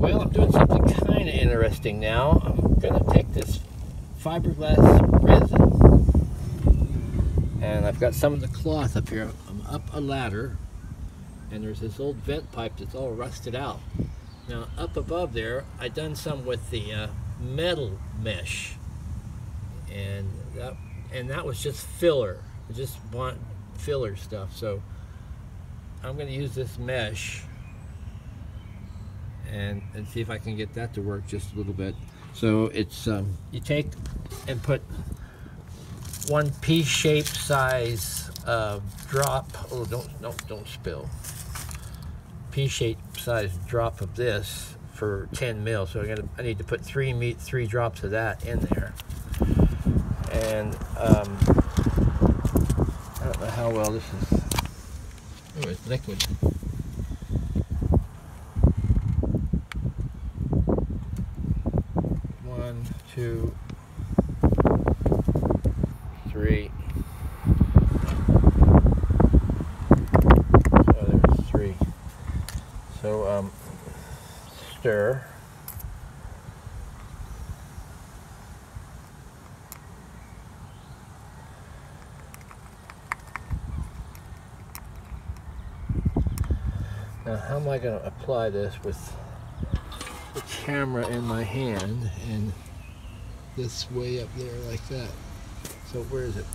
Well, I'm doing something kind of interesting now. I'm going to take this fiberglass resin, and I've got some of the cloth up here. I'm up a ladder, and there's this old vent pipe that's all rusted out. Now, up above there, I done some with the metal mesh, and that was just filler. I just want filler stuff. So I'm going to use this mesh and see if I can get that to work just a little bit. So it's you take and put one pea-shaped size drop. Oh, don't spill. Pea-shaped size drop of this for 10 mil. So I need to put three drops of that in there. And I don't know how well this is. Oh, it's liquid. One, two, three. So there's three. So stir. Now, how am I going to apply this with the camera in my hand and this way up there like that? So where is it?